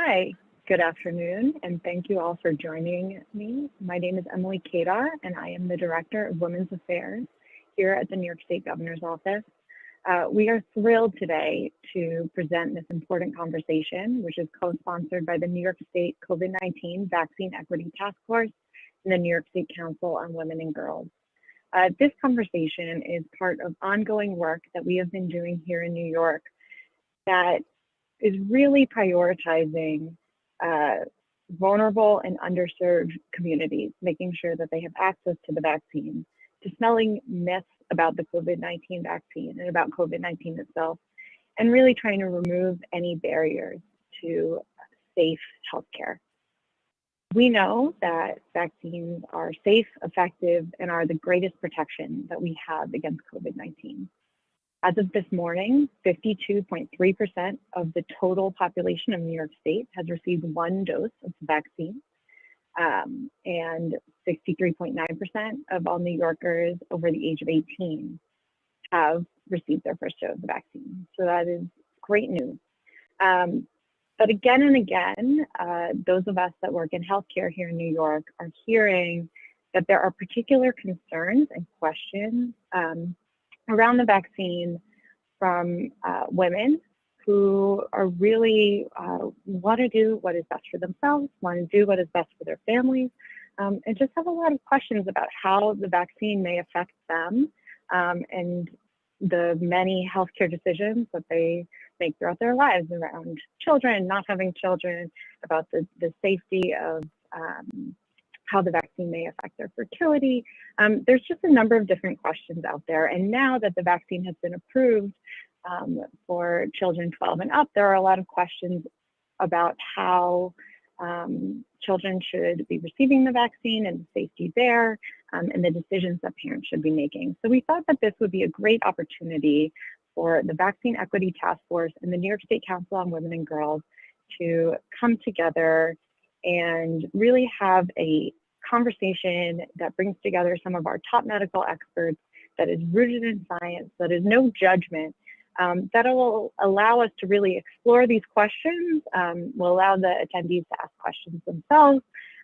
Hi, good afternoon, and thank you all for joining me. My name is Emily Kadar, and I am the Director of Women's Affairs here at the New York State Governor's Office. We are thrilled today to present this important conversation, which is co-sponsored by the New York State COVID-19 Vaccine Equity Task Force and the New York State Council on Women and Girls. This conversation is part of ongoing work that we have been doing here in New York that is really prioritizing vulnerable and underserved communities, making sure that they have access to the vaccine, dispelling myths about the COVID-19 vaccine and about COVID-19 itself, and really trying to remove any barriers to safe healthcare. We know that vaccines are safe, effective, and are the greatest protection that we have against COVID-19. As of this morning, 52.3% of the total population of New York State has received one dose of the vaccine, and 63.9% of all New Yorkers over the age of 18 have received their first dose of the vaccine. So that is great news. But again and again, those of us that work in healthcare here in New York are hearing that there are particular concerns and questions around the vaccine from women who are really want to do what is best for themselves, want to do what is best for their families, and just have a lot of questions about how the vaccine may affect them and the many healthcare decisions that they make throughout their lives around children, not having children, about the safety of how the vaccine may affect their fertility. There's just a number of different questions out there. And now that the vaccine has been approved for children 12 and up, there are a lot of questions about how children should be receiving the vaccine and the safety there, and the decisions that parents should be making. So we thought that this would be a great opportunity for the Vaccine Equity Task Force and the New York State Council on Women and Girls to come together and really have a conversation that brings together some of our top medical experts, that is rooted in science, that is no judgment, that will allow us to really explore these questions, will allow the attendees to ask questions themselves,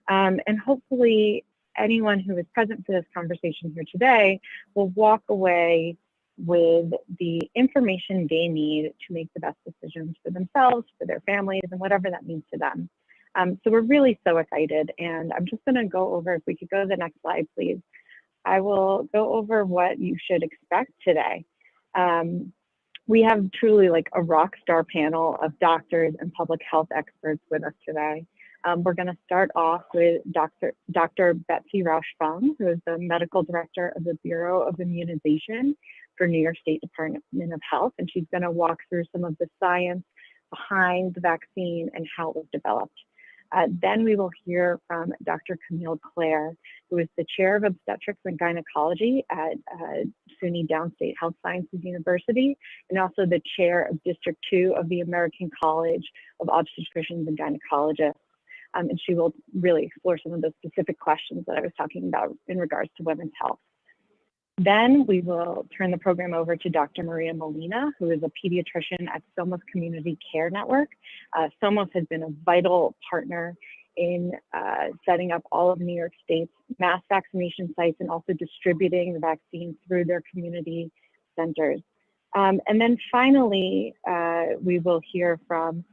and hopefully anyone who is present for this conversation here today will walk away with the information they need to make the best decisions for themselves, for their families, and whatever that means to them. So we're really so excited, and I'm just going to go over, if we could go to the next slide, please. I will go over what you should expect today. We have truly like a rock star panel of doctors and public health experts with us today. We're going to start off with Dr. Betsy Rausch-Fung, who is the medical director of the Bureau of Immunization for New York State Department of Health, and she's going to walk through some of the science behind the vaccine and how it was developed. Then we will hear from Dr. Camille Clare, who is the chair of obstetrics and gynecology at SUNY Downstate Health Sciences University, and also the chair of District 2 of the American College of Obstetricians and Gynecologists. And she will really explore some of those specific questions that I was talking about in regards to women's health. Then we will turn the program over to Dr. Maria Molina, who is a pediatrician at Somos Community Care Network. Somos has been a vital partner in setting up all of New York State's mass vaccination sites and also distributing the vaccine through their community centers. And then finally, we will hear from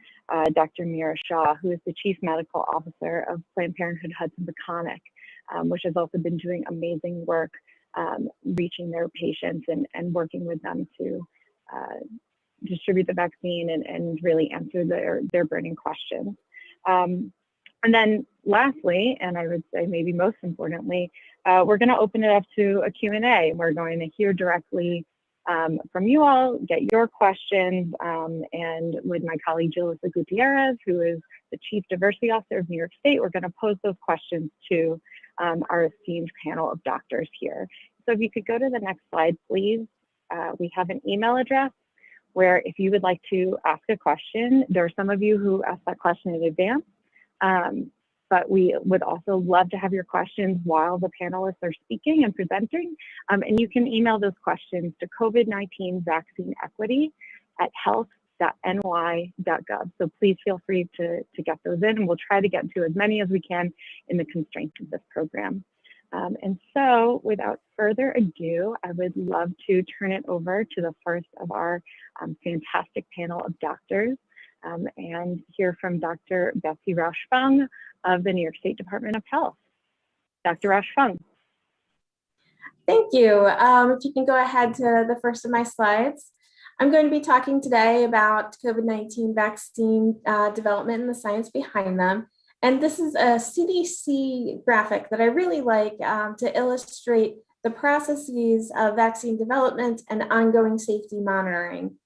Dr. Mira Shah, who is the Chief Medical Officer of Planned Parenthood Hudson-Peconic, which has also been doing amazing work reaching their patients and working with them to distribute the vaccine and really answer their burning questions. And then lastly, and I would say maybe most importantly, we're going to open it up to a Q&A. We're going to hear directly from you all, get your questions, and with my colleague Julissa Gutierrez, who is the Chief Diversity Officer of New York State, we're going to pose those questions to our esteemed panel of doctors here. So if you could go to the next slide, please. We have an email address where if you would like to ask a question, there are some of you who asked that question in advance, but we would also love to have your questions while the panelists are speaking and presenting. And you can email those questions to COVID-19 vaccine equity at health vaccines.ny.gov. So please feel free to get those in, and we'll try to get to as many as we can in the constraints of this program. And so without further ado, I would love to turn it over to the first of our fantastic panel of doctors and hear from Dr. Betsy Rausch-Fung of the New York State Department of Health. Dr. Rausch-Fung. Thank you. If you can go ahead to the first of my slides. I'm going to be talking today about COVID-19 vaccine development and the science behind them. And this is a CDC graphic that I really like to illustrate the processes of vaccine development and ongoing safety monitoring.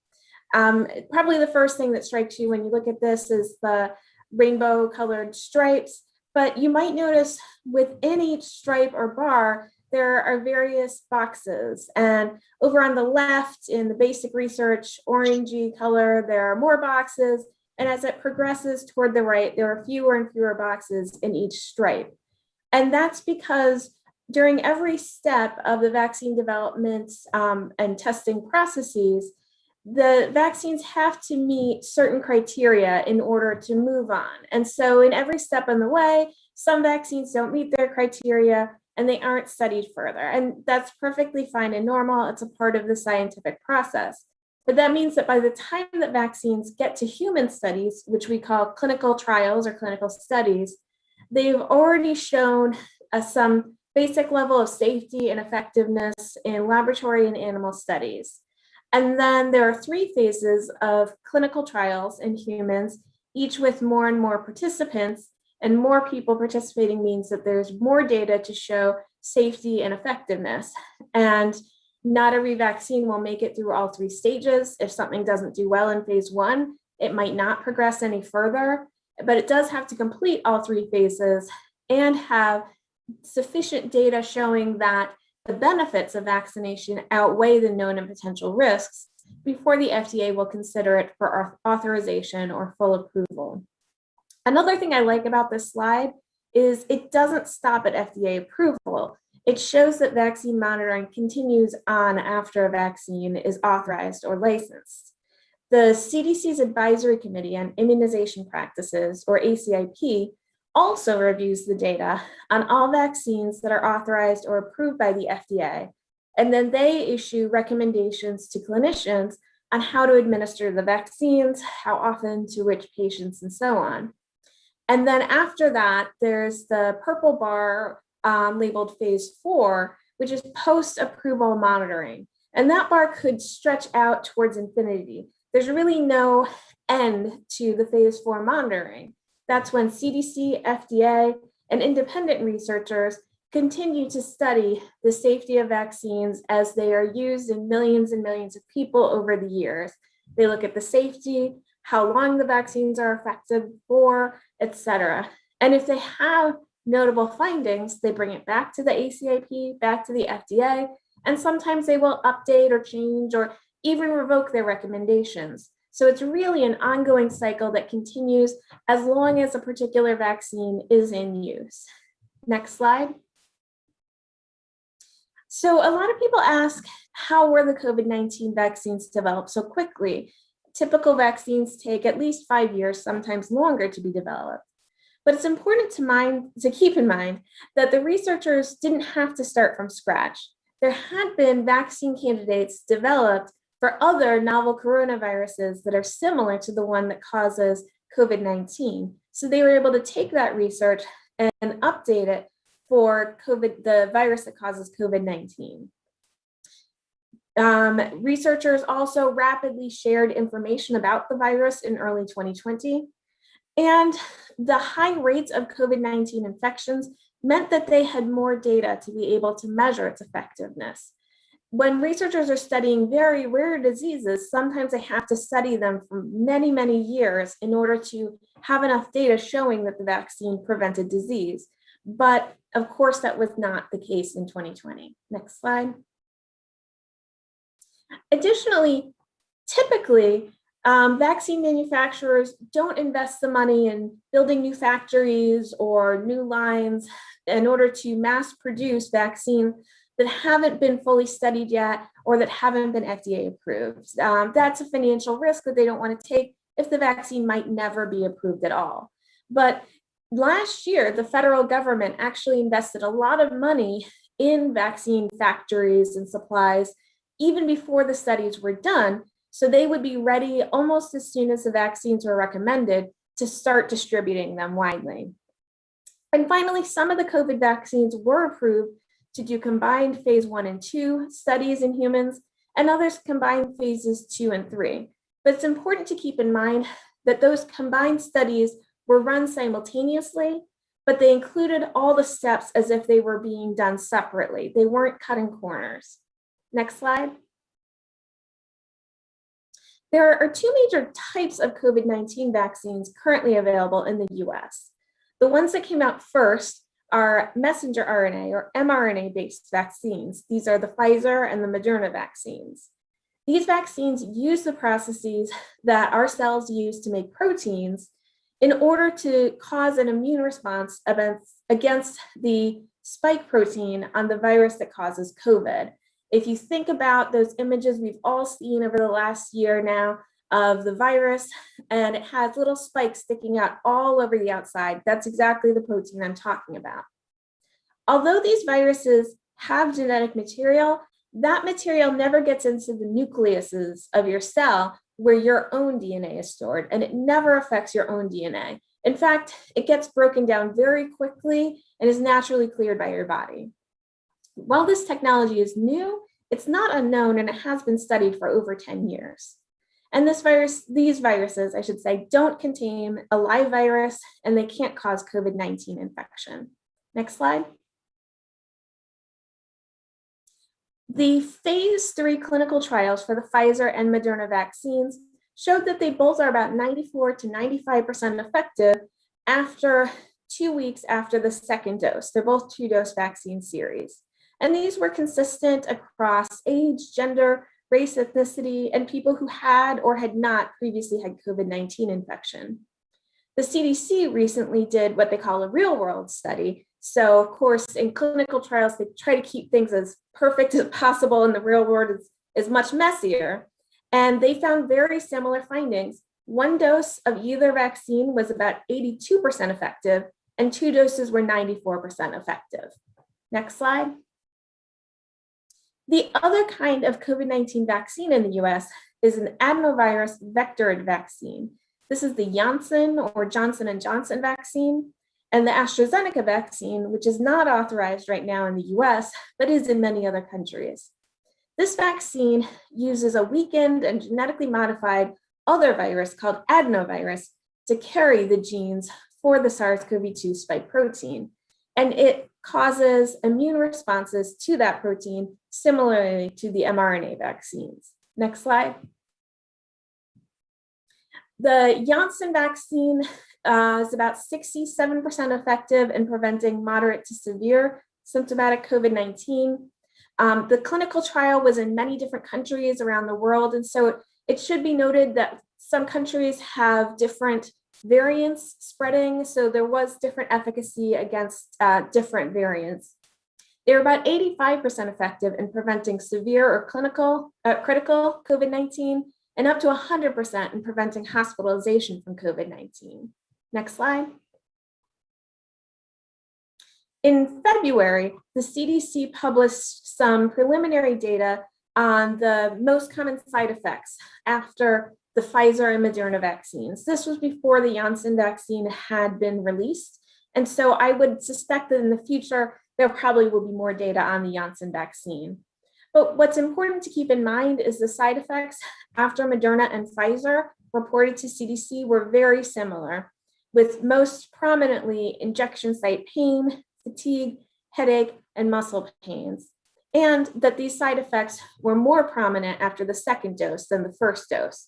Probably the first thing that strikes you when you look at this is the rainbow colored stripes, but you might notice within each stripe or bar, there are various boxes. And over on the left in the basic research, orangey color, there are more boxes. And as it progresses toward the right, there are fewer and fewer boxes in each stripe. And that's because during every step of the vaccine development and testing processes, the vaccines have to meet certain criteria in order to move on. And so in every step on the way, some vaccines don't meet their criteria and they aren't studied further. And that's perfectly fine and normal. It's a part of the scientific process. But that means that by the time that vaccines get to human studies, which we call clinical trials or clinical studies, they've already shown some basic level of safety and effectiveness in laboratory and animal studies. And then there are 3 phases of clinical trials in humans, each with more and more participants, and more people participating means that there's more data to show safety and effectiveness. And not every vaccine will make it through all 3 stages. If something doesn't do well in phase 1, it might not progress any further, but it does have to complete all 3 phases and have sufficient data showing that the benefits of vaccination outweigh the known and potential risks before the FDA will consider it for authorization or full approval. Another thing I like about this slide is it doesn't stop at FDA approval. It shows that vaccine monitoring continues on after a vaccine is authorized or licensed. The CDC's Advisory Committee on Immunization Practices, or ACIP, also reviews the data on all vaccines that are authorized or approved by the FDA. And then they issue recommendations to clinicians on how to administer the vaccines, how often, to which patients, and so on. And then after that, there's the purple bar labeled phase 4, which is post-approval monitoring. And that bar could stretch out towards infinity. There's really no end to the phase 4 monitoring. That's when CDC, FDA, and independent researchers continue to study the safety of vaccines as they are used in millions and millions of people over the years. They look at the safety, how long the vaccines are effective for, etc. And if they have notable findings, they bring it back to the ACIP, back to the FDA, and sometimes they will update or change or even revoke their recommendations. So it's really an ongoing cycle that continues as long as a particular vaccine is in use. Next slide. So a lot of people ask, how were the COVID-19 vaccines developed so quickly? Typical vaccines take at least 5 years, sometimes longer, to be developed. But it's important to keep in mind that the researchers didn't have to start from scratch. There had been vaccine candidates developed for other novel coronaviruses that are similar to the one that causes COVID-19. So they were able to take that research and update it for the virus that causes COVID-19. Researchers also rapidly shared information about the virus in early 2020. And the high rates of COVID-19 infections meant that they had more data to be able to measure its effectiveness. When researchers are studying very rare diseases, sometimes they have to study them for many, many years in order to have enough data showing that the vaccine prevented disease. But of course, that was not the case in 2020. Next slide. Additionally, typically, vaccine manufacturers don't invest the money in building new factories or new lines in order to mass produce vaccine that haven't been fully studied yet or that haven't been FDA approved. That's a financial risk that they don't want to take if the vaccine might never be approved at all. But last year, the federal government actually invested a lot of money in vaccine factories and supplies even before the studies were done, so they would be ready almost as soon as the vaccines were recommended to start distributing them widely. And finally, some of the COVID vaccines were approved to do combined phase 1 and 2 studies in humans, and others combined phases 2 and 3. But it's important to keep in mind that those combined studies were run simultaneously, but they included all the steps as if they were being done separately. They weren't cutting corners. Next slide. There are two major types of COVID-19 vaccines currently available in the US. The ones that came out first are messenger RNA or mRNA-based vaccines. These are the Pfizer and the Moderna vaccines. These vaccines use the processes that our cells use to make proteins in order to cause an immune response against the spike protein on the virus that causes COVID. If you think about those images we've all seen over the last year now of the virus, and it has little spikes sticking out all over the outside, that's exactly the protein I'm talking about. Although these viruses have genetic material, that material never gets into the nucleuses of your cell where your own DNA is stored, and it never affects your own DNA. In fact, it gets broken down very quickly and is naturally cleared by your body. While this technology is new, it's not unknown, and it has been studied for over 10 years. And these viruses, I should say, don't contain a live virus, and they can't cause COVID-19 infection. Next slide. The phase 3 clinical trials for the Pfizer and Moderna vaccines showed that they both are about 94 to 95% effective after 2 weeks after the second dose. They're both 2-dose vaccine series. And these were consistent across age, gender, race, ethnicity, and people who had or had not previously had COVID-19 infection. The CDC recently did what they call a real-world study. So, of course, in clinical trials, they try to keep things as perfect as possible, and the real world is much messier. And they found very similar findings. 1 dose of either vaccine was about 82% effective, and 2 doses were 94% effective. Next slide. The other kind of COVID-19 vaccine in the US is an adenovirus vectored vaccine. This is the Janssen or Johnson & Johnson vaccine, and the AstraZeneca vaccine, which is not authorized right now in the US, but is in many other countries. This vaccine uses a weakened and genetically modified other virus called adenovirus to carry the genes for the SARS-CoV-2 spike protein, and it causes immune responses to that protein similarly to the mRNA vaccines. Next slide. The Janssen vaccine is about 67% effective in preventing moderate to severe symptomatic COVID-19. The clinical trial was in many different countries around the world, and so it should be noted that some countries have different variants spreading, so there was different efficacy against different variants. They're about 85% effective in preventing severe or critical COVID-19, and up to 100% in preventing hospitalization from COVID-19. Next slide. In February, the CDC published some preliminary data on the most common side effects after the Pfizer and Moderna vaccines. This was before the Janssen vaccine had been released. And so I would suspect that in the future, there probably will be more data on the Janssen vaccine. But what's important to keep in mind is the side effects after Moderna and Pfizer reported to CDC were very similar, with most prominently injection site pain, fatigue, headache, and muscle pains, and that these side effects were more prominent after the second dose than the first dose.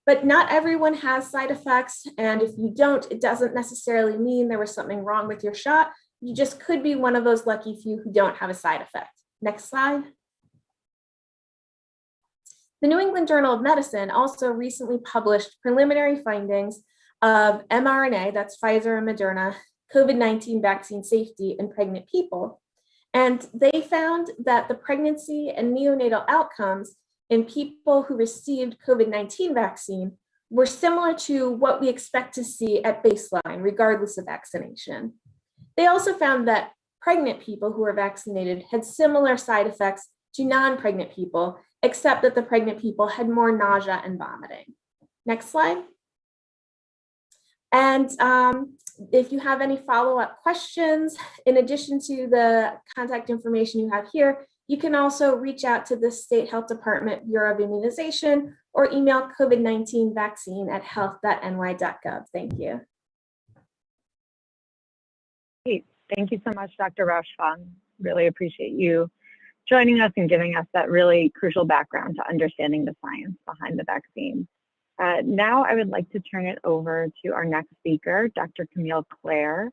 But not everyone has side effects, and if you don't, it doesn't necessarily mean there was something wrong with your shot. You just could be one of those lucky few who don't have a side effect. Next slide. The New England Journal of Medicine also recently published preliminary findings of mRNA, that's Pfizer and Moderna, COVID-19 vaccine safety in pregnant people. And they found that the pregnancy and neonatal outcomes in people who received COVID-19 vaccine were similar to what we expect to see at baseline, regardless of vaccination. They also found that pregnant people who were vaccinated had similar side effects to non-pregnant people, except that the pregnant people had more nausea and vomiting. Next slide. And if you have any follow-up questions, in addition to the contact information you have here, you can also reach out to the State Health Department Bureau of Immunization or email covid19vaccine@health.ny.gov. Thank you. Great. Thank you so much, Dr. Rauschfang. Really appreciate you joining us and giving us that really crucial background to understanding the science behind the vaccine. Now I would like to turn it over to our next speaker, Dr. Camille Clare.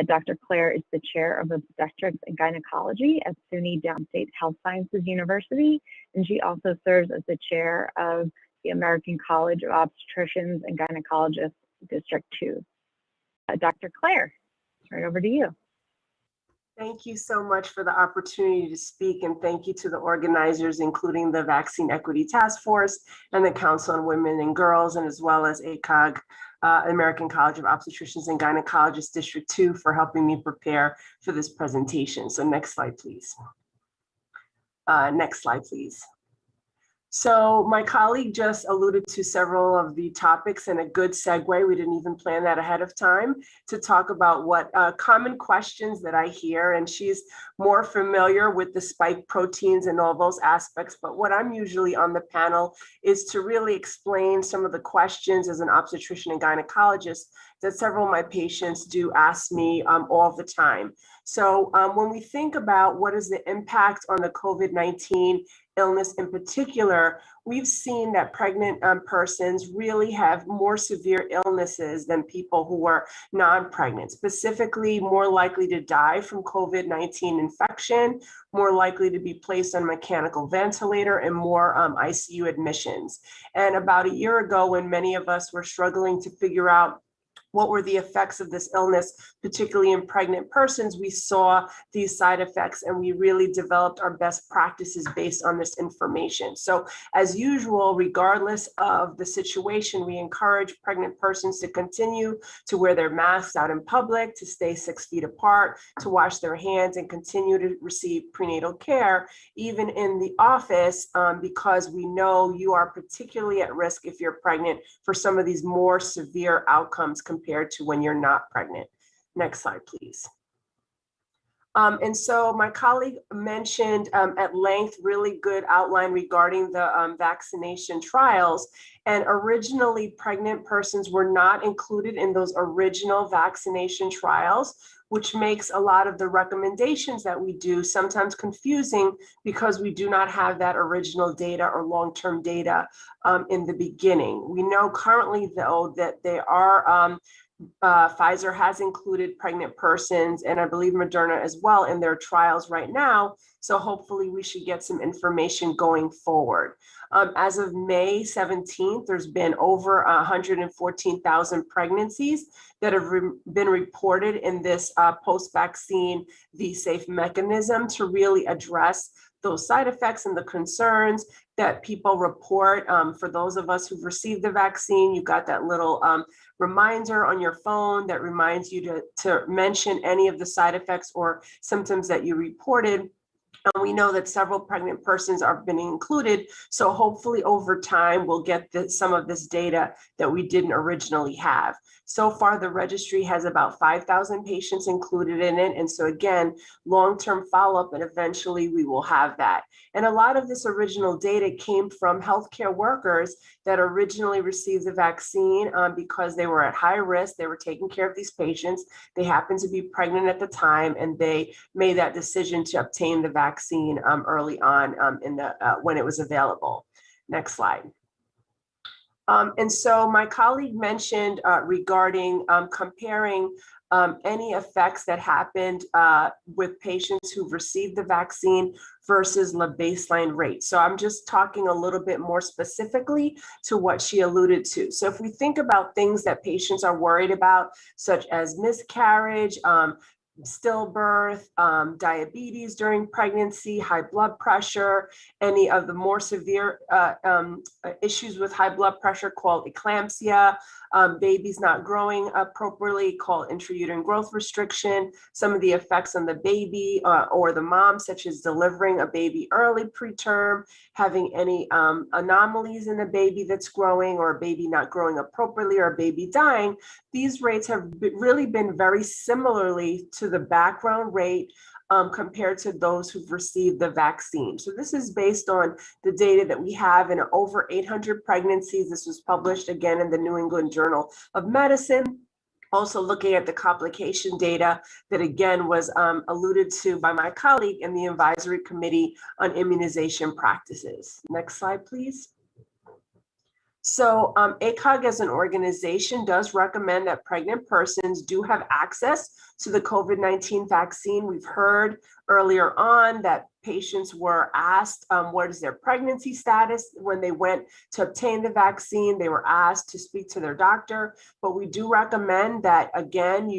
Dr. Clare is the chair of obstetrics and gynecology at SUNY Downstate Health Sciences University, and she also serves as the chair of the American College of Obstetricians and Gynecologists, District 2. Dr. Clare, turn it over to you. Thank you so much for the opportunity to speak, and thank you to the organizers, including the Vaccine Equity Task Force and the Council on Women and Girls, and as well as ACOG, American College of Obstetricians and Gynecologists, District 2, for helping me prepare for this presentation. So next slide, please. Next slide, please. So my colleague just alluded to several of the topics, and a good segue, we didn't even plan that ahead of time, to talk about what common questions that I hear, and she's more familiar with the spike proteins and all those aspects, but what I'm usually on the panel is to really explain some of the questions as an obstetrician and gynecologist that several of my patients do ask me all the time. So when we think about what is the impact on the COVID-19 illness in particular, we've seen that pregnant persons really have more severe illnesses than people who are non-pregnant, specifically more likely to die from COVID-19 infection, more likely to be placed on mechanical ventilator, and more ICU admissions. And about a year ago, when many of us were struggling to figure out what were the effects of this illness, particularly in pregnant persons, we saw these side effects, and we really developed our best practices based on this information. So as usual, regardless of the situation, we encourage pregnant persons to continue to wear their masks out in public, to stay 6 feet apart, to wash their hands, and continue to receive prenatal care, even in the office, because we know you are particularly at risk if you're pregnant for some of these more severe outcomes compared to when you're not pregnant. Next slide, please. And so my colleague mentioned at length really good outline regarding the vaccination trials. And originally, pregnant persons were not included in those original vaccination trials, which makes a lot of the recommendations that we do sometimes confusing because we do not have that original data or long-term data in the beginning. We know currently, though, that they are Pfizer has included pregnant persons, and I believe Moderna as well, in their trials right now. So hopefully we should get some information going forward. As of May 17th, there's been over 114,000 pregnancies that have been reported in this post-vaccine V-Safe mechanism to really address those side effects and the concerns that people report. For those of us who've received the vaccine, you got that little reminder on your phone that reminds you to mention any of the side effects or symptoms that you reported. And we know that several pregnant persons are being included. So hopefully over time, we'll get some of this data that we didn't originally have. So far, the registry has about 5,000 patients included in it. And so again, long-term follow-up, and eventually we will have that. And a lot of this original data came from healthcare workers that originally received the vaccine because they were at high risk. They were taking care of these patients. They happened to be pregnant at the time, and they made that decision to obtain the vaccine early on when it was available. Next slide. And so my colleague mentioned regarding comparing any effects that happened with patients who've received the vaccine versus the baseline rate. So I'm just talking a little bit more specifically to what she alluded to. So if we think about things that patients are worried about, such as miscarriage, stillbirth, diabetes during pregnancy, high blood pressure, any of the more severe issues with high blood pressure called eclampsia, babies not growing appropriately called intrauterine growth restriction, some of the effects on the baby or the mom, such as delivering a baby early preterm, having any anomalies in a baby that's growing or a baby not growing appropriately or a baby dying. These rates have really been very similarly to the background rate compared to those who've received the vaccine. So this is based on the data that we have in over 800 pregnancies. This was published again in the New England Journal of Medicine. Also looking at the complication data that again was alluded to by my colleague in the Advisory Committee on Immunization Practices. Next slide, please. So ACOG as an organization does recommend that pregnant persons do have access to the COVID-19 vaccine. We've heard earlier on that patients were asked what is their pregnancy status when they went to obtain the vaccine. They were asked to speak to their doctor, but we do recommend that, again,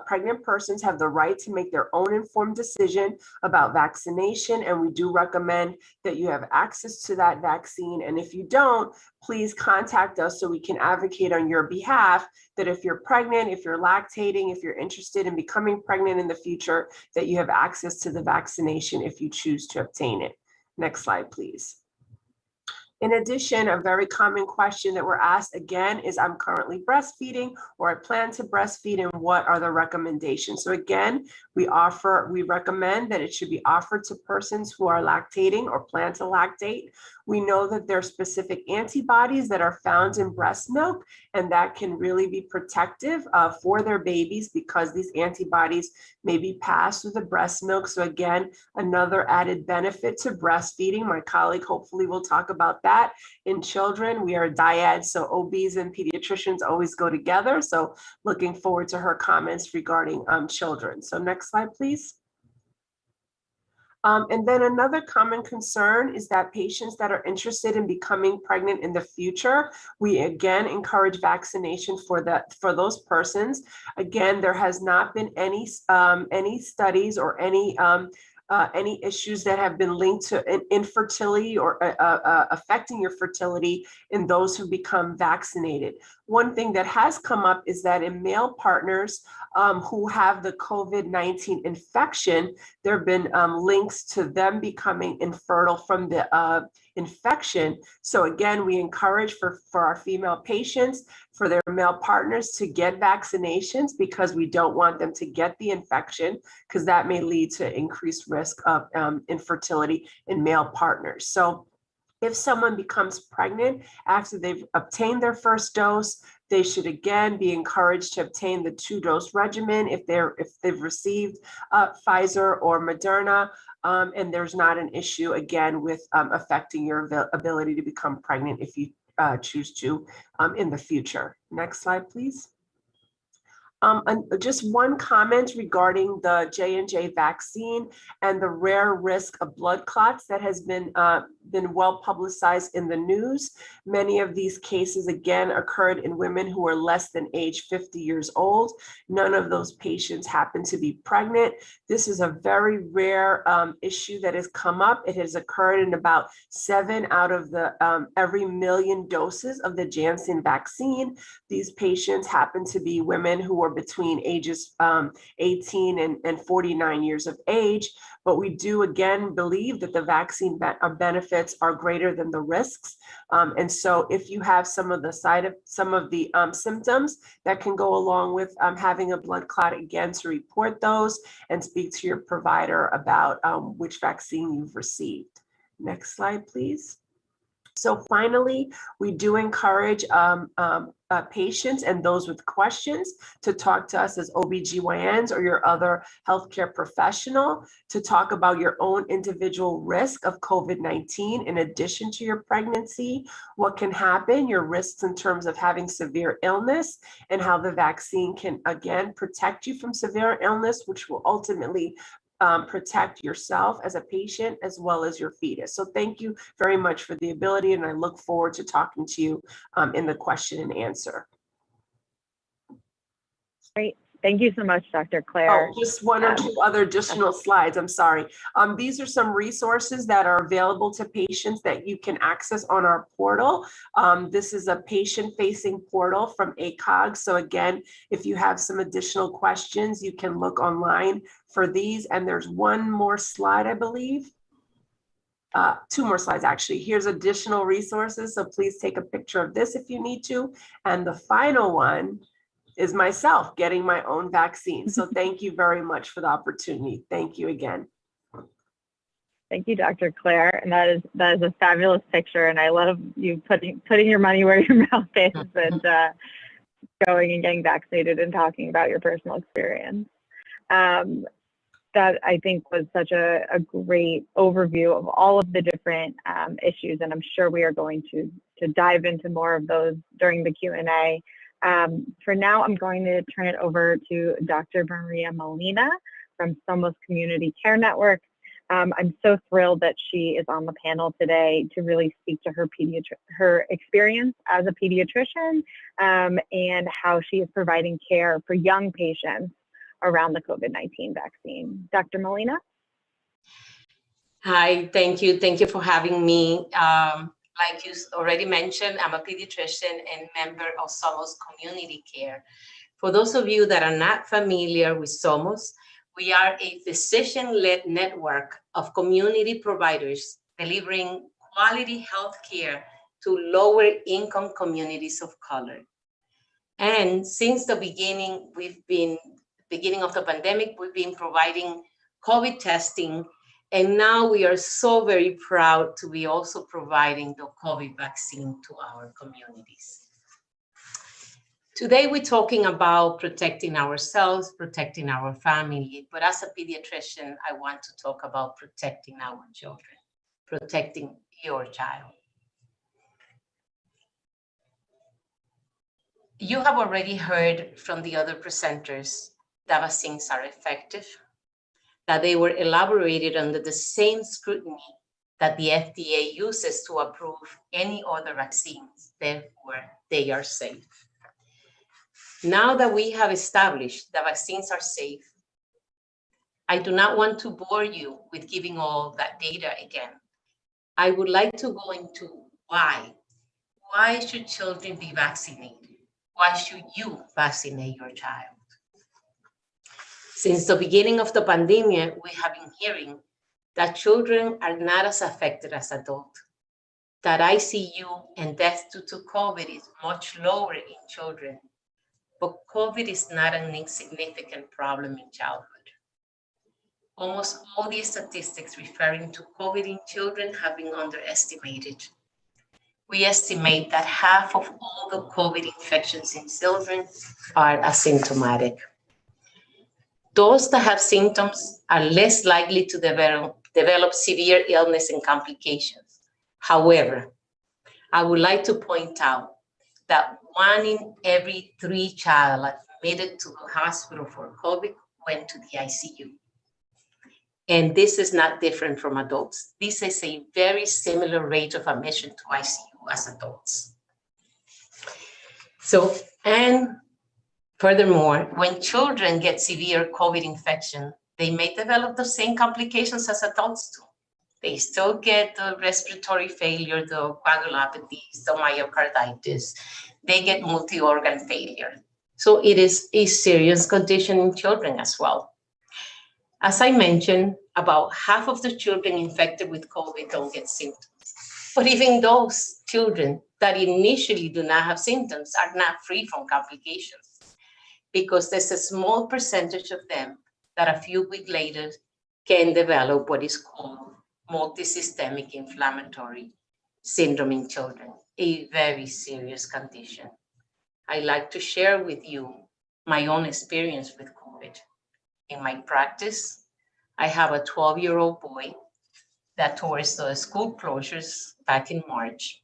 pregnant persons have the right to make their own informed decision about vaccination, and we do recommend that you have access to that vaccine. And if you don't, please contact us so we can advocate on your behalf that if you're pregnant, if you're lactating, if you're interested in becoming pregnant in the future, that you have access to the vaccination if you choose to obtain it. Next slide, please. In addition, a very common question that we're asked again is, I'm currently breastfeeding or I plan to breastfeed, and what are the recommendations? So again, we recommend that it should be offered to persons who are lactating or plan to lactate. We know that there are specific antibodies that are found in breast milk, and that can really be protective for their babies because these antibodies may be passed through the breast milk. So again, another added benefit to breastfeeding. My colleague hopefully will talk about that in children. We are a dyad, so OBs and pediatricians always go together. So looking forward to her comments regarding children. So next slide, please. And then another common concern is that patients that are interested in becoming pregnant in the future, we again encourage vaccination for those persons. Again, there has not been any studies or any issues that have been linked to infertility or affecting your fertility in those who become vaccinated. One thing that has come up is that in male partners who have the COVID-19 infection, there have been links to them becoming infertile from the infection. So again, we encourage for our female patients, for their male partners to get vaccinations because we don't want them to get the infection, because that may lead to increased risk of infertility in male partners. So if someone becomes pregnant after they've obtained their first dose, they should again be encouraged to obtain the 2-dose regimen if they've received Pfizer or Moderna, and there's not an issue again with affecting your ability to become pregnant if you choose to in the future. Next slide, please. And just one comment regarding the J&J vaccine and the rare risk of blood clots that has been well publicized in the news. Many of these cases, again, occurred in women who are less than age 50 years old. None of those patients happen to be pregnant. This is a very rare issue that has come up. It has occurred in about 7 out of the every 1 million doses of the Janssen vaccine. These patients happen to be women who are between ages 18 and 49 years of age. But we do again believe that the vaccine benefits are greater than the risks. And so if you have some of the symptoms that can go along with having a blood clot, again, to report those and speak to your provider about which vaccine you've received. Next slide, please. So finally, we do encourage patients and those with questions to talk to us as OBGYNs or your other healthcare professional to talk about your own individual risk of COVID-19 in addition to your pregnancy, what can happen, your risks in terms of having severe illness, and how the vaccine can, again, protect you from severe illness, which will ultimately protect yourself as a patient as well as your fetus. So thank you very much for the ability, and I look forward to talking to you in the question and answer. Great. Thank you so much, Dr. Claire. Oh, just one or two other additional slides. I'm sorry. These are some resources that are available to patients that you can access on our portal. This is a patient-facing portal from ACOG. So again, if you have some additional questions, you can look online for these. And there's one more slide, I believe. Two more slides, actually. Here's additional resources. So please take a picture of this if you need to. And the final one is myself getting my own vaccine. So thank you very much for the opportunity. Thank you again. Thank you, Dr. Claire. And that is a fabulous picture. And I love you putting your money where your mouth is and going and getting vaccinated and talking about your personal experience. That I think was such a great overview of all of the different issues. And I'm sure we are going to dive into more of those during the Q&A. For now, I'm going to turn it over to Dr. Maria Molina from Somos Community Care Network. I'm so thrilled that she is on the panel today to really speak to her experience as a pediatrician and how she is providing care for young patients around the COVID-19 vaccine. Dr. Molina? Hi, thank you. Thank you for having me. Like you already mentioned, I'm a pediatrician and member of Somos Community Care. For those of you that are not familiar with Somos, we are a physician-led network of community providers delivering quality health care to lower-income communities of color. And since the beginning of the pandemic, we've been providing COVID testing. And now we are so very proud to be also providing the COVID vaccine to our communities. Today, we're talking about protecting ourselves, protecting our family. But as a pediatrician, I want to talk about protecting our children, protecting your child. You have already heard from the other presenters that vaccines are effective, that they were elaborated under the same scrutiny that the FDA uses to approve any other vaccines, therefore they are safe. Now that we have established that vaccines are safe, I do not want to bore you with giving all that data again. I would like to go into why. Why should children be vaccinated? Why should you vaccinate your child? Since the beginning of the pandemic, we have been hearing that children are not as affected as adults, that ICU and death due to COVID is much lower in children, but COVID is not an insignificant problem in childhood. Almost all the statistics referring to COVID in children have been underestimated. We estimate that half of all the COVID infections in children are asymptomatic. Those that have symptoms are less likely to develop severe illness and complications. However, I would like to point out that 1 in every 3 child admitted to the hospital for COVID went to the ICU. And this is not different from adults. This is a very similar rate of admission to ICU as adults. So, and furthermore, when children get severe COVID infection, they may develop the same complications as adults do. They still get the respiratory failure, the coagulopathies, the myocarditis. They get multi-organ failure. So it is a serious condition in children as well. As I mentioned, about half of the children infected with COVID don't get symptoms. But even those children that initially do not have symptoms are not free from complications, because there's a small percentage of them that a few weeks later can develop what is called multisystemic inflammatory syndrome in children, a very serious condition. I like to share with you my own experience with COVID. In my practice, I have a 12-year-old boy that towards the school closures back in March,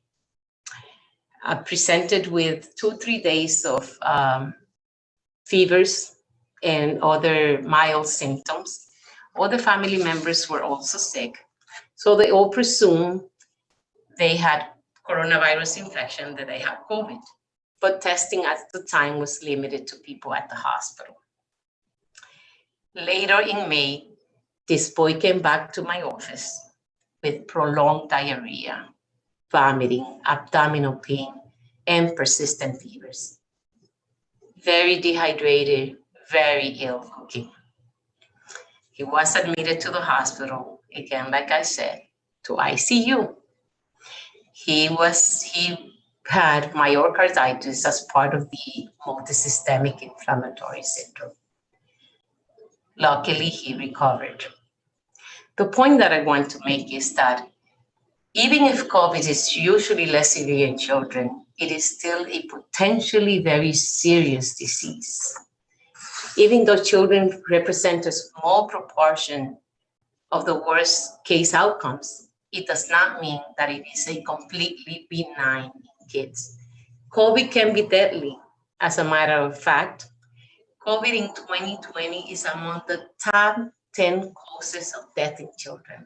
presented with 2-3 days of fevers and other mild symptoms. All the family members were also sick. So they all presumed they had coronavirus infection, that they had COVID. But testing at the time was limited to people at the hospital. Later in May, this boy came back to my office with prolonged diarrhea, vomiting, abdominal pain, and persistent fevers. Very dehydrated, very ill looking. He was admitted to the hospital, again, like I said, to ICU. He had myocarditis as part of the multisystemic inflammatory syndrome. Luckily, he recovered. The point that I want to make is that even if COVID is usually less severe in children, it is still a potentially very serious disease. Even though children represent a small proportion of the worst case outcomes, it does not mean that it is a completely benign in kids. COVID can be deadly. As a matter of fact, COVID in 2020 is among the top 10 causes of death in children.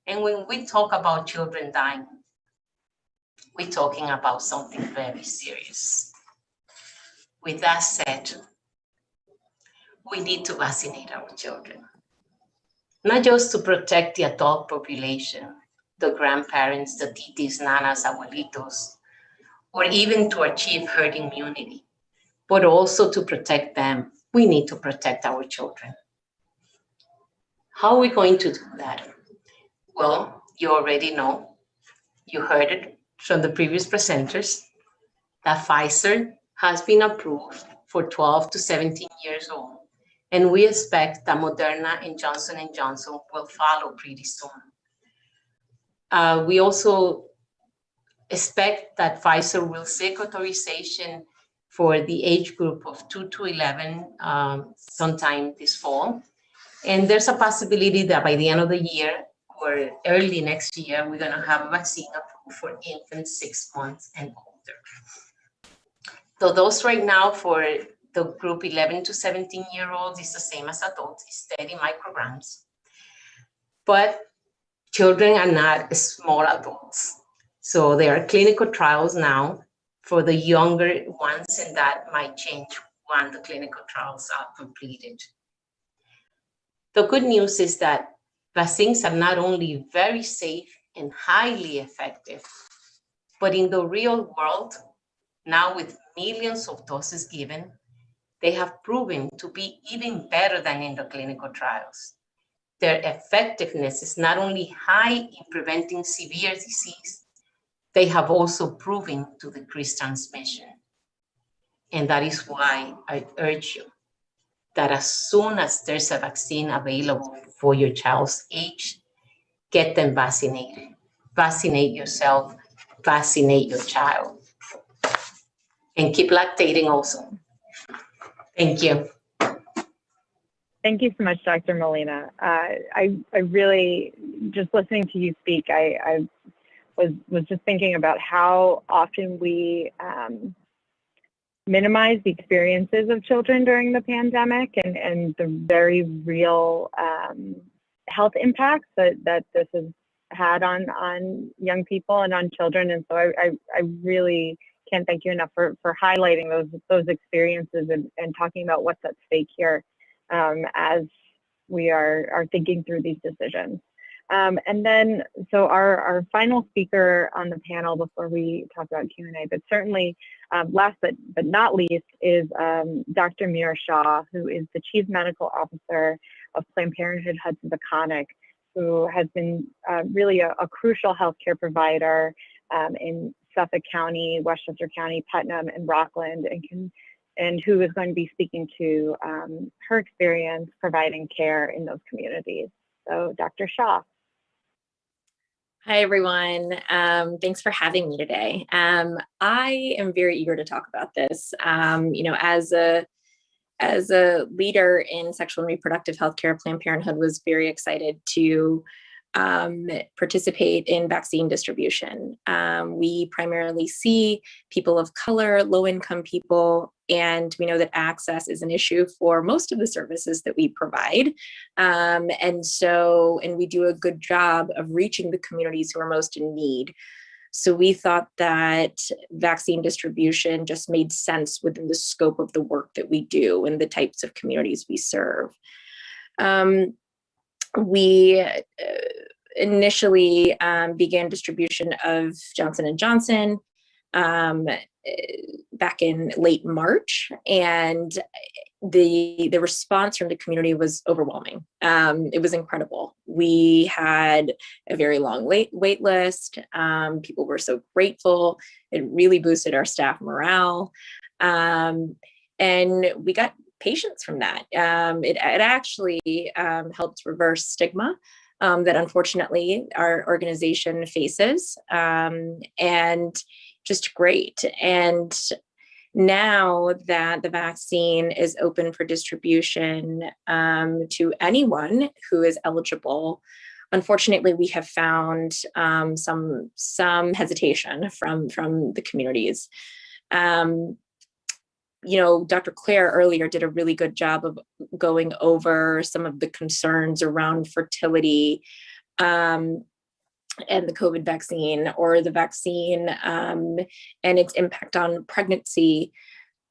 And when we talk about children dying, we're talking about something very serious. With that said, we need to vaccinate our children, not just to protect the adult population, the grandparents, the titis, nanas, abuelitos, or even to achieve herd immunity, but also to protect them. We need to protect our children. How are we going to do that? Well, you already know, you heard it from the previous presenters, that Pfizer has been approved for 12 to 17 years old. And we expect that Moderna and Johnson & Johnson will follow pretty soon. We also expect that Pfizer will seek authorization for the age group of 2 to 11 sometime this fall. And there's a possibility that by the end of the year or early next year, we're gonna have a vaccine approved for infants 6 months and older. So those right now for the group 11 to 17-year-olds is the same as adults, it's 30 micrograms. But children are not small adults. So there are clinical trials now for the younger ones, and that might change when the clinical trials are completed. The good news is that vaccines are not only very safe and highly effective, but in the real world, now with millions of doses given, they have proven to be even better than in the clinical trials. Their effectiveness is not only high in preventing severe disease, they have also proven to decrease transmission. And that is why I urge you that as soon as there's a vaccine available for your child's age, get them vaccinated. Vaccinate yourself, vaccinate your child. And keep lactating also. Thank you. Thank you so much, Dr. Molina. I really, just listening to you speak, I was just thinking about how often we minimize the experiences of children during the pandemic and the very real health impacts that this has had on young people and on children. And so I really can't thank you enough for highlighting those experiences and talking about what's at stake here as we are thinking through these decisions. And then, so our final speaker on the panel before we talk about Q&A, but certainly last but not least is Dr. Meera Shah, who is the Chief Medical Officer of Planned Parenthood Hudson-Peconic, who has been really a crucial healthcare provider in Suffolk County, Westchester County, Putnam, and Rockland, and who is going to be speaking to her experience providing care in those communities. So Dr. Shah. Hi, everyone. Thanks for having me today. I am very eager to talk about this. You know, as a leader in sexual and reproductive healthcare, Planned Parenthood was very excited to participate in vaccine distribution. We primarily see people of color, low-income people, and we know that access is an issue for most of the services that we provide. And we do a good job of reaching the communities who are most in need. So we thought that vaccine distribution just made sense within the scope of the work that we do and the types of communities we serve. We initially began distribution of Johnson & Johnson back in late March, and the response from the community was overwhelming. It was incredible. We had a very long wait list. People were so grateful. It really boosted our staff morale. And we got patients from that. It actually helped reverse stigma that unfortunately our organization faces, and just great. And now that the vaccine is open for distribution to anyone who is eligible, unfortunately, we have found some hesitation from the communities. You know, Dr. Claire earlier did a really good job of going over some of the concerns around fertility and the COVID vaccine, or the vaccine and its impact on pregnancy,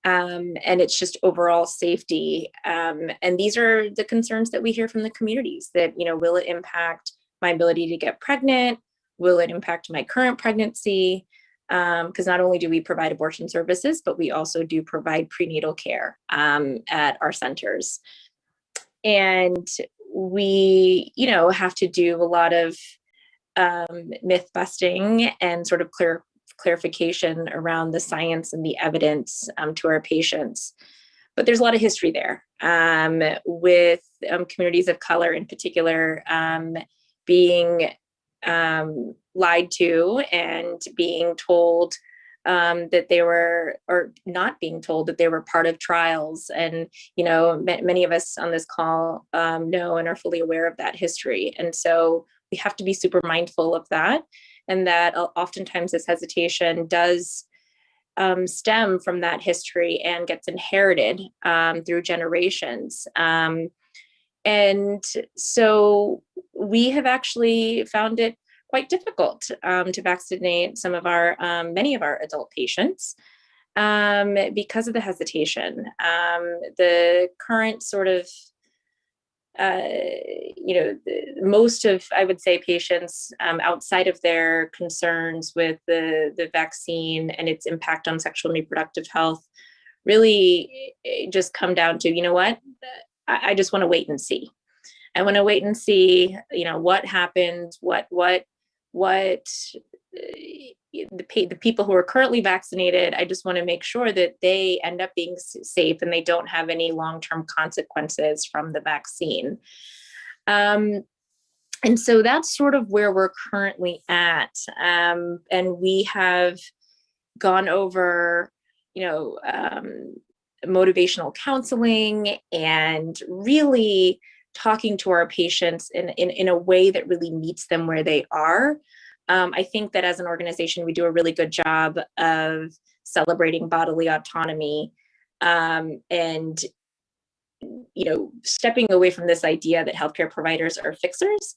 and it's just overall safety. And these are the concerns that we hear from the communities, that, you know, will it impact my ability to get pregnant? Will it impact my current pregnancy? Because not only do we provide abortion services, but we also do provide prenatal care at our centers. And we, you know, have to do a lot of myth busting and sort of clarification around the science and the evidence to our patients. But there's a lot of history there with communities of color in particular being lied to and being told that they were, or not being told that they were part of trials. And, you know, many of us on this call know and are fully aware of that history. And so we have to be super mindful of that. And that oftentimes this hesitation does stem from that history and gets inherited through generations. And so we have actually found it quite difficult to vaccinate many of our adult patients because of the hesitation. The current sort of, most of, I would say, patients outside of their concerns with the vaccine and its impact on sexual and reproductive health really just come down to, you know what, I just want to wait and see. I want to wait and see, you know, what happens, the people who are currently vaccinated, I just want to make sure that they end up being safe and they don't have any long-term consequences from the vaccine. And so that's sort of where we're currently at. And we have gone over, you know, motivational counseling and really talking to our patients in a way that really meets them where they are. I think that as an organization, we do a really good job of celebrating bodily autonomy and, you know, stepping away from this idea that healthcare providers are fixers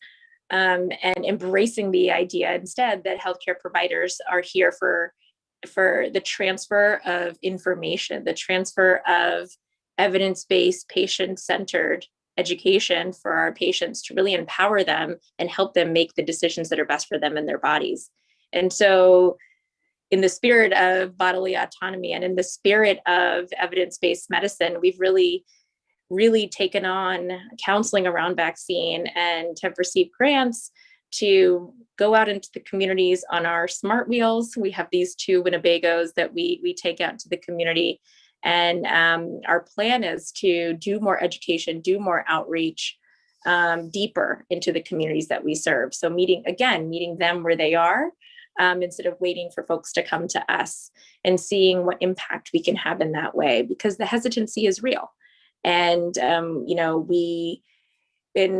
and embracing the idea instead that healthcare providers are here for the transfer of information, the transfer of evidence-based, patient-centered education for our patients to really empower them and help them make the decisions that are best for them and their bodies. And so in the spirit of bodily autonomy and in the spirit of evidence-based medicine, we've really taken on counseling around vaccine and have received grants to go out into the communities on our Smart Wheels. We have these 2 Winnebagos that we take out to the community. And our plan is to do more education, do more outreach, deeper into the communities that we serve. So meeting them where they are, instead of waiting for folks to come to us, and seeing what impact we can have in that way, because the hesitancy is real. And, you know,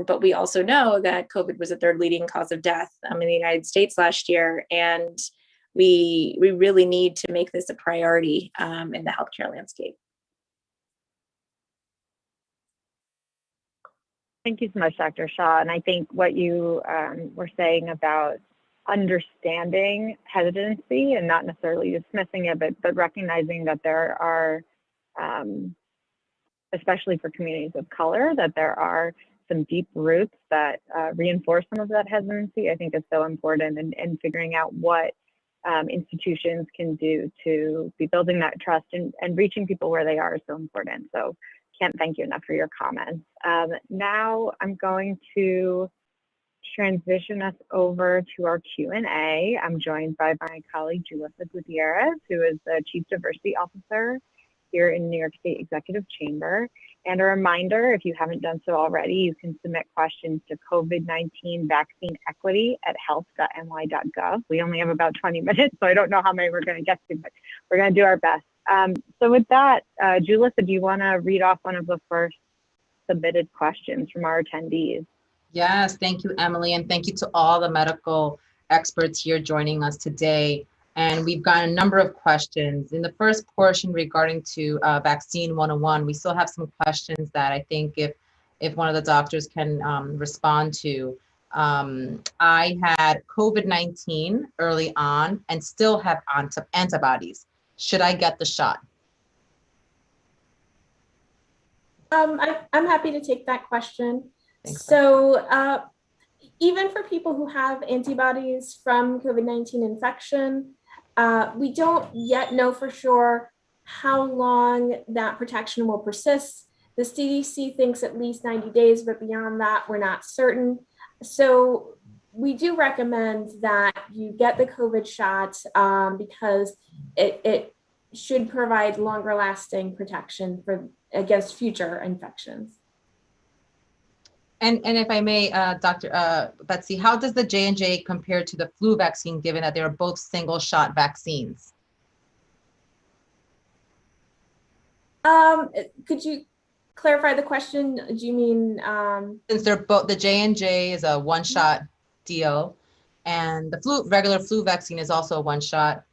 but we also know that COVID was the 3rd leading cause of death in the United States last year. And we really need to make this a priority in the healthcare landscape. Thank you so much, Dr. Shaw. And I think what you were saying about understanding hesitancy and not necessarily dismissing it, but recognizing that there are, especially for communities of color, that there are some deep roots that reinforce some of that hesitancy, I think is so important, and figuring out what institutions can do to be building that trust and reaching people where they are is so important. So can't thank you enough for your comments. Now I'm going to transition us over to our Q&A. I'm joined by my colleague, Julissa Gutierrez, who is the Chief Diversity Officer here in New York State Executive Chamber. And a reminder, if you haven't done so already, you can submit questions to COVID-19 vaccine equity at health.ny.gov. We only have about 20 minutes, so I don't know how many we're going to get to, but we're going to do our best. So with that, Julissa, do you want to read off one of the first submitted questions from our attendees? Yes, thank you, Emily, and thank you to all the medical experts here joining us today. And we've got a number of questions. In the first portion regarding to Vaccine 101, we still have some questions that I think if one of the doctors can respond to. I had COVID-19 early on and still have antibodies. Should I get the shot? I'm happy to take that question. Thanks. So even for people who have antibodies from COVID-19 infection, we don't yet know for sure how long that protection will persist. The CDC thinks at least 90 days, but beyond that, we're not certain. So we do recommend that you get the COVID shot because it should provide longer lasting protection against future infections. And if I may, Dr. Betsy, how does the J&J compare to the flu vaccine, given that they are both single shot vaccines? Could you clarify the question? Do you mean? Since they're both, the J&J is a one shot deal and the regular flu vaccine is also a one shot.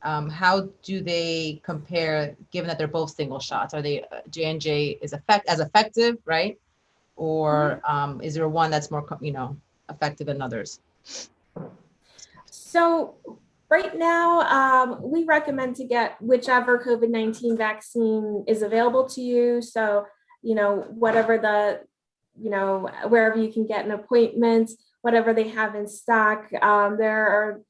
How do they compare, given that they're both single shots? Are they J&J is as effective, right? Or is there one that's more, effective than others? So right now, we recommend to get whichever COVID-19 vaccine is available to you. So, whatever wherever you can get an appointment, whatever they have in stock. There are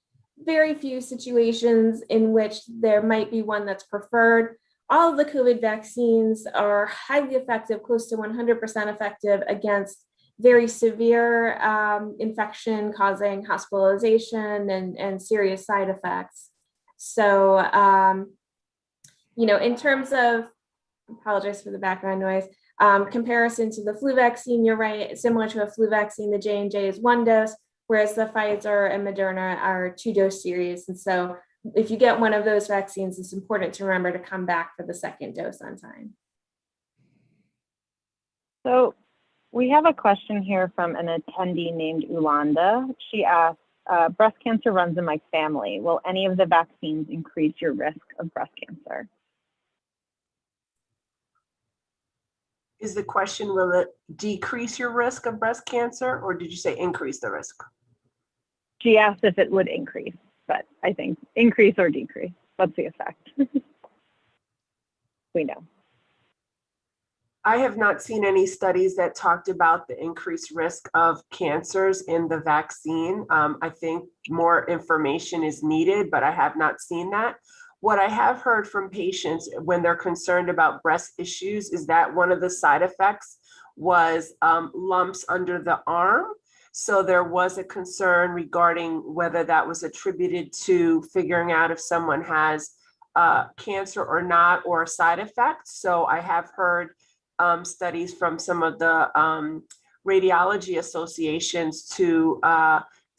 very few situations in which there might be one that's preferred. All of the COVID vaccines are highly effective, close to 100% effective against very severe infection causing hospitalization and serious side effects. So, in terms of, apologize for the background noise, comparison to the flu vaccine, you're right, similar to a flu vaccine, the J&J is one dose, whereas the Pfizer and Moderna are 2-dose series. And so if you get one of those vaccines, it's important to remember to come back for the second dose on time. So we have a question here from an attendee named Ulanda. She asks, breast cancer runs in my family. Will any of the vaccines increase your risk of breast cancer? Is the question, will it decrease your risk of breast cancer, or did you say increase the risk? She asked if it would increase, but I think increase or decrease. What's the effect? We know. I have not seen any studies that talked about the increased risk of cancers in the vaccine. I think more information is needed, but I have not seen that. What I have heard from patients when they're concerned about breast issues is that one of the side effects was lumps under the arm. So there was a concern regarding whether that was attributed to figuring out if someone has cancer or not, or a side effect. So I have heard studies from some of the radiology associations to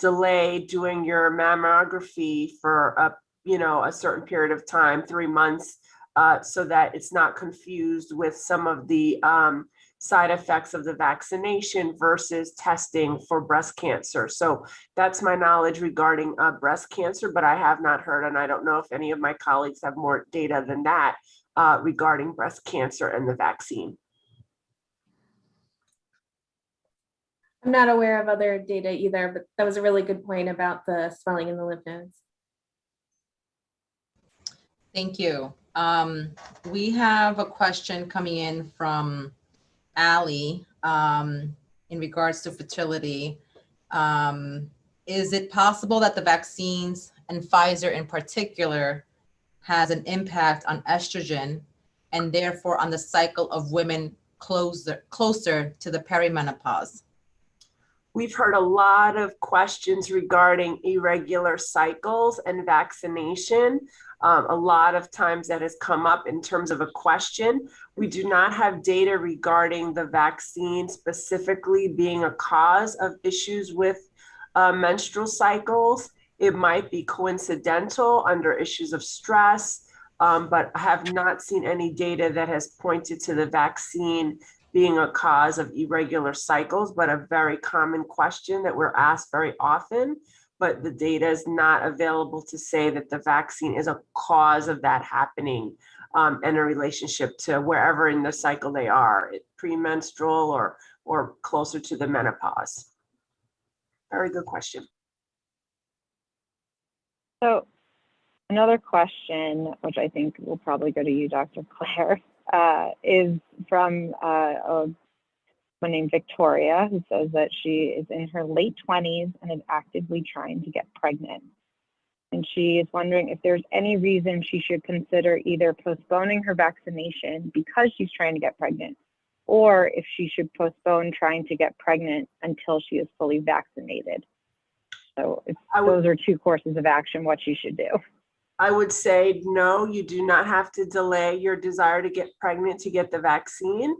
delay doing your mammography for a certain period of time, 3 months, so that it's not confused with some of the side effects of the vaccination versus testing for breast cancer. So that's my knowledge regarding breast cancer, but I have not heard, and I don't know if any of my colleagues have more data than that regarding breast cancer and the vaccine. I'm not aware of other data either, but that was a really good point about the swelling in the lymph nodes. Thank you. We have a question coming in from Allie in in regards to fertility. Is it possible that the vaccines, and Pfizer in particular, has an impact on estrogen and therefore on the cycle of women closer to the perimenopause? We've heard a lot of questions regarding irregular cycles and vaccination. A lot of times that has come up in terms of a question. We do not have data regarding the vaccine specifically being a cause of issues with menstrual cycles. It might be coincidental under issues of stress, but I have not seen any data that has pointed to the vaccine being a cause of irregular cycles, but a very common question that we're asked very often. But the data is not available to say that the vaccine is a cause of that happening in a relationship to wherever in the cycle they are, premenstrual or closer to the menopause. Very good question. So another question, which I think will probably go to you, Dr. Claire, is from a woman named Victoria, who says that she is in her late 20s and is actively trying to get pregnant. And she is wondering if there's any reason she should consider either postponing her vaccination because she's trying to get pregnant, or if she should postpone trying to get pregnant until she is fully vaccinated. So if those are two courses of action, what she should do. I would say, no, you do not have to delay your desire to get pregnant to get the vaccine.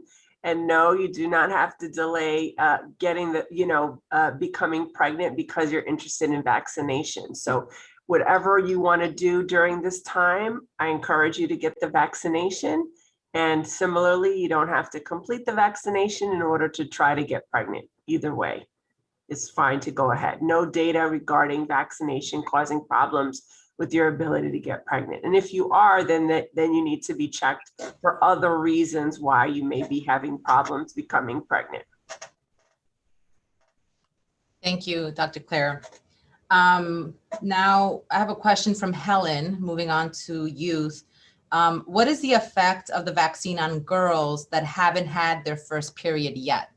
And no, you do not have to delay getting the, becoming pregnant because you're interested in vaccination. So whatever you want to do during this time, I encourage you to get the vaccination. And similarly, you don't have to complete the vaccination in order to try to get pregnant. Either way, it's fine to go ahead. No data regarding vaccination causing problems with your ability to get pregnant. And if you are, then you need to be checked for other reasons why you may be having problems becoming pregnant. Thank you, Dr. Claire. Now I have a question from Helen, moving on to youth. What is the effect of the vaccine on girls that haven't had their first period yet?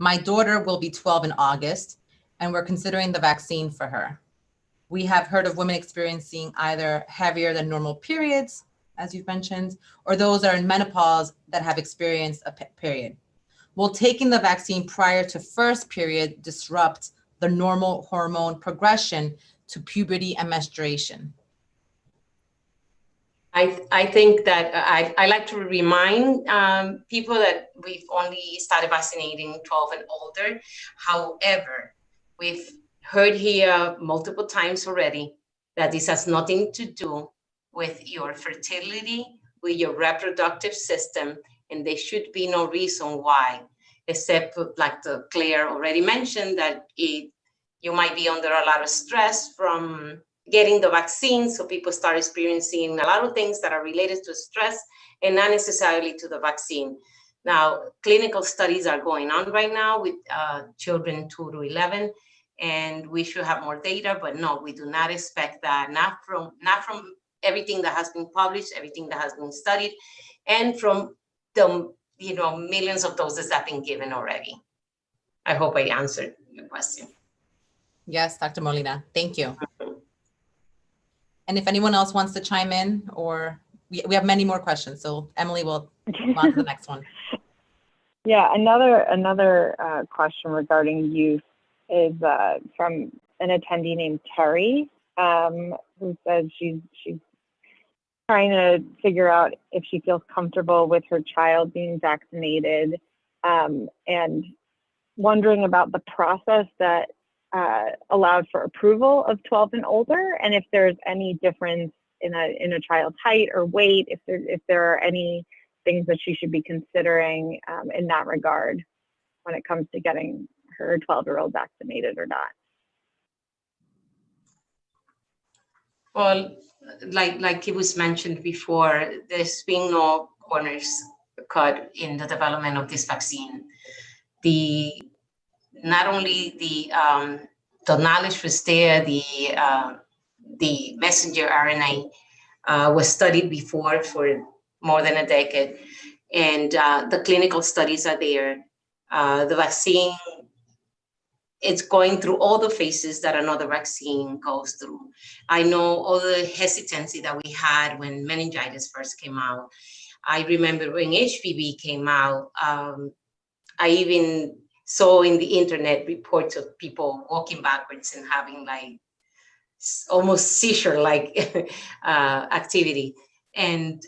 My daughter will be 12 in August, and we're considering the vaccine for her. We have heard of women experiencing either heavier than normal periods, as you've mentioned, or those that are in menopause that have experienced a period. Will taking the vaccine prior to first period disrupt the normal hormone progression to puberty and menstruation? I think that I like to remind people that we've only started vaccinating 12 and older. However, we've heard here multiple times already that this has nothing to do with your fertility, with your reproductive system, and there should be no reason why, except like Claire already mentioned, that you might be under a lot of stress from getting the vaccine, so people start experiencing a lot of things that are related to stress and not necessarily to the vaccine. Now, clinical studies are going on right now with children 2 to 11, and we should have more data, but no, we do not expect that, not from everything that has been published, everything that has been studied, and from the millions of doses that have been given already. I hope I answered your question. Yes, Dr. Molina, thank you. And if anyone else wants to chime in, or we have many more questions, so Emily will move on to the next one. Yeah, another question regarding youth is from an attendee named Terry, who says she's trying to figure out if she feels comfortable with her child being vaccinated, and wondering about the process that allowed for approval of 12 and older, and if there's any difference in a child's height or weight, if there are any things that she should be considering in that regard when it comes to getting her 12-year-old vaccinated or not. Well, like it was mentioned before, there's been no corners cut in the development of this vaccine. Not only the knowledge was there, the messenger RNA was studied before for more than a decade, and the clinical studies are there. The vaccine, it's going through all the phases that another vaccine goes through. I know all the hesitancy that we had when meningitis first came out. I remember when HPV came out, I even saw in the internet reports of people walking backwards and having like almost seizure-like activity. And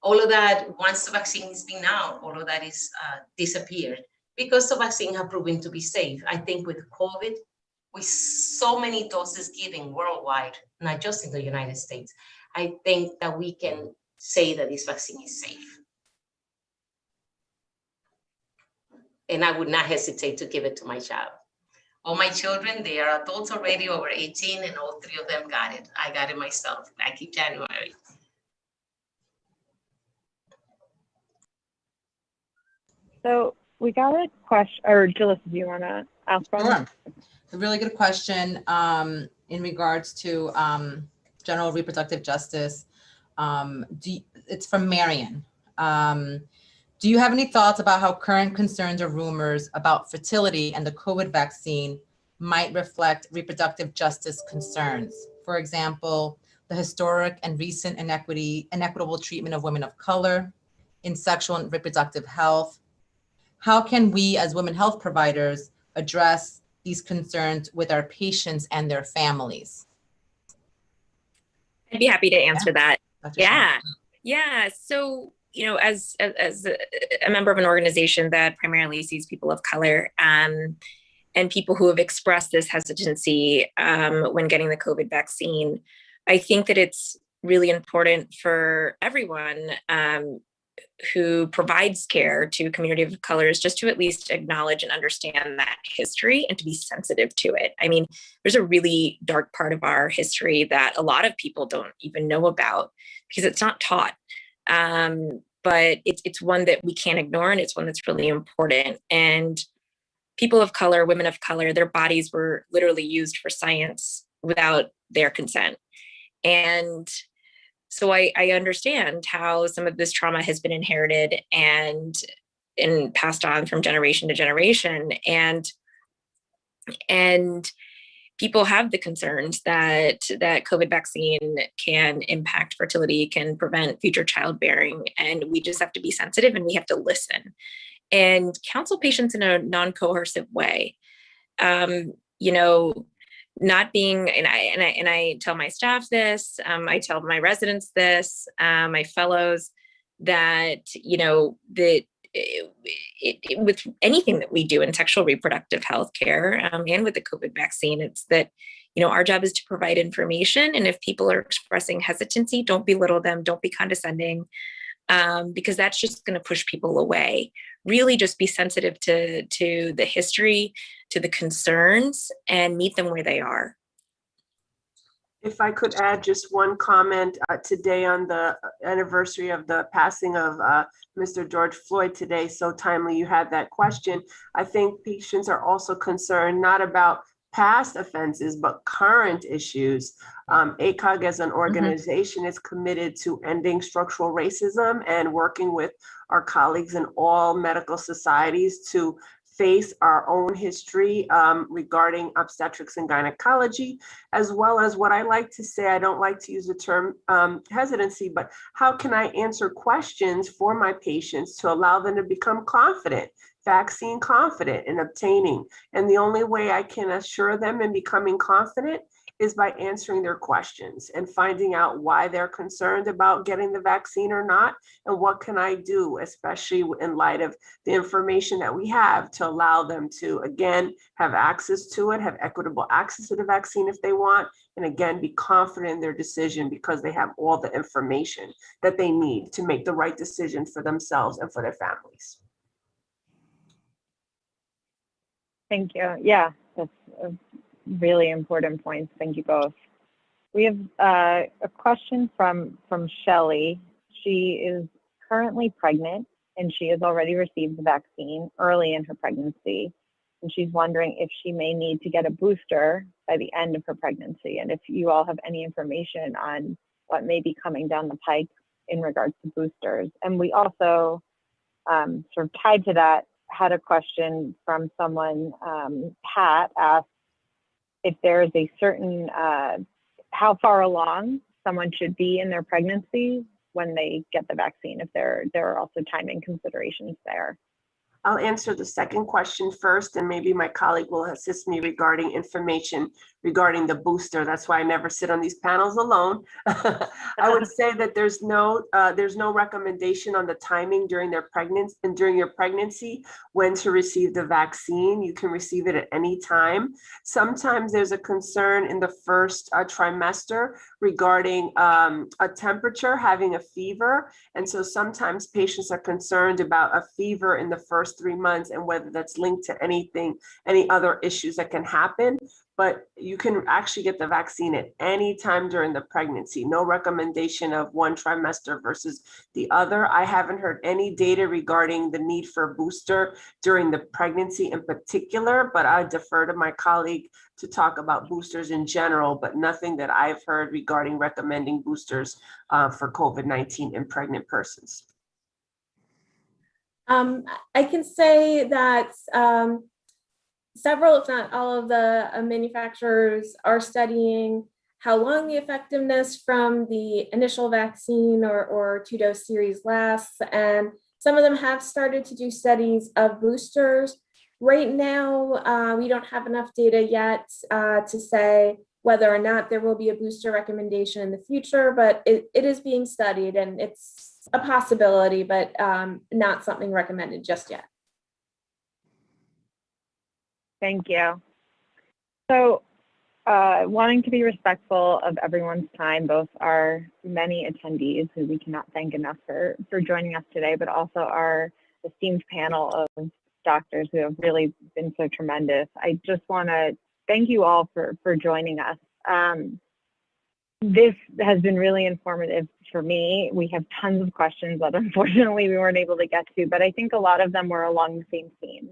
all of that, once the vaccine has been out, all of that is disappeared because the vaccine have proven to be safe. I think with COVID, with so many doses given worldwide, not just in the United States, I think that we can say that this vaccine is safe. And I would not hesitate to give it to my child. All my children, they are adults already, over 18, and all 3 of them got it. I got it myself back in January. So we got a question, or Gillis, do you want to ask one? Sure. A really good question in regards to general reproductive justice. It's from Marion. Do you have any thoughts about how current concerns or rumors about fertility and the COVID vaccine might reflect reproductive justice concerns? For example, the historic and recent inequitable treatment of women of color in sexual and reproductive health. How can we as women health providers address these concerns with our patients and their families? I'd be happy to answer that. Dr. Yeah. Yeah. So, you know, as a member of an organization that primarily sees people of color and people who have expressed this hesitancy when getting the COVID vaccine, I think that it's really important for everyone who provides care to a community of colors just to at least acknowledge and understand that history and to be sensitive to it. I mean, there's a really dark part of our history that a lot of people don't even know about because it's not taught. But it's one that we can't ignore, and it's one that's really important. And people of color, women of color, their bodies were literally used for science without their consent. And so I understand how some of this trauma has been inherited and passed on from generation to generation. And people have the concerns that COVID vaccine can impact fertility, can prevent future childbearing, and we just have to be sensitive and we have to listen and counsel patients in a non-coercive way. You know, not being, and I tell my staff this, I tell my residents this, my fellows, that, you know, that with anything that we do in sexual reproductive health care and with the COVID vaccine, it's that, you know, our job is to provide information. And if people are expressing hesitancy, don't belittle them, don't be condescending, because that's just going to push people away. Really just be sensitive to the history, to the concerns, and meet them where they are. If I could add just one comment, today on the anniversary of the passing of Mr. George Floyd today, so timely you had that question. I think patients are also concerned not about past offenses, but current issues. ACOG as an organization is committed to ending structural racism and working with our colleagues in all medical societies to face our own history regarding obstetrics and gynecology, as well as what I like to say, I don't like to use the term hesitancy, but how can I answer questions for my patients to allow them to become confident, vaccine confident in obtaining? And the only way I can assure them in becoming confident is by answering their questions and finding out why they're concerned about getting the vaccine or not, and what can I do, especially in light of the information that we have, to allow them to, again, have access to it, have equitable access to the vaccine if they want, and again, be confident in their decision because they have all the information that they need to make the right decision for themselves and for their families. Thank you. Yeah, that's a really important points. Thank you both. We have a question from Shelley. She is currently pregnant and she has already received the vaccine early in her pregnancy. And she's wondering if she may need to get a booster by the end of her pregnancy, and if you all have any information on what may be coming down the pike in regards to boosters. And we also, sort of tied to that, had a question from someone, Pat asked if there's a certain, how far along someone should be in their pregnancy when they get the vaccine, if there are also timing considerations there. I'll answer the second question first, and maybe my colleague will assist me regarding information regarding the booster. That's why I never sit on these panels alone. I would say that there's no recommendation on the timing during their pregnancy and during your pregnancy when to receive the vaccine. You can receive it at any time. Sometimes there's a concern in the first trimester regarding a temperature, having a fever. And so sometimes patients are concerned about a fever in the first 3 months and whether that's linked to anything, any other issues that can happen. But you can actually get the vaccine at any time during the pregnancy. No recommendation of one trimester versus the other. I haven't heard any data regarding the need for a booster during the pregnancy in particular, but I defer to my colleague to talk about boosters in general, but nothing that I've heard regarding recommending boosters for COVID-19 in pregnant persons. I can say that several, if not all of the manufacturers are studying how long the effectiveness from the initial vaccine or two-dose series lasts. And some of them have started to do studies of boosters. Right now, we don't have enough data yet to say whether or not there will be a booster recommendation in the future, but it is being studied and it's a possibility, but not something recommended just yet. Thank you. So wanting to be respectful of everyone's time, both our many attendees who we cannot thank enough for joining us today, but also our esteemed panel of doctors who have really been so tremendous. I just want to thank you all for joining us. This has been really informative for me. We have tons of questions that unfortunately we weren't able to get to, but I think a lot of them were along the same themes,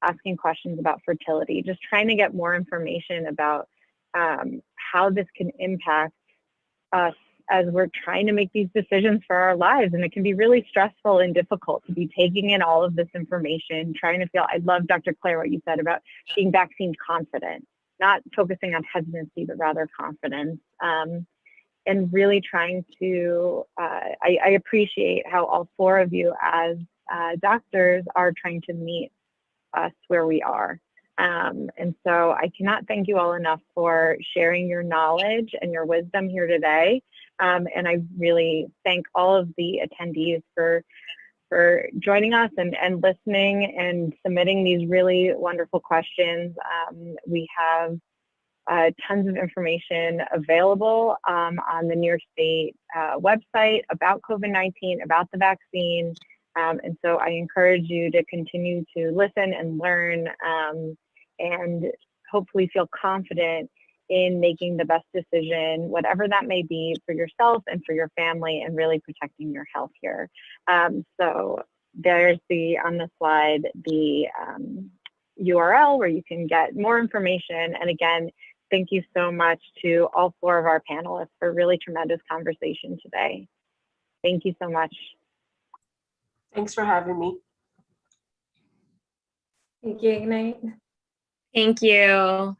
asking questions about fertility, just trying to get more information about how this can impact us as we're trying to make these decisions for our lives. And it can be really stressful and difficult to be taking in all of this information, trying to feel, I love Dr. Claire, what you said about being vaccine confident, not focusing on hesitancy, but rather confidence. And really trying to, I appreciate how all four of you as doctors are trying to meet us where we are. And so I cannot thank you all enough for sharing your knowledge and your wisdom here today. And I really thank all of the attendees for joining us and listening and submitting these really wonderful questions. We have tons of information available on the New York State website about COVID-19, about the vaccine. And so I encourage you to continue to listen and learn and hopefully feel confident in making the best decision, whatever that may be, for yourself and for your family, and really protecting your health here. So there's on the slide, the URL where you can get more information. And again, thank you so much to all four of our panelists for a really tremendous conversation today. Thank you so much. Thanks for having me. Thank you. Good night. Thank you.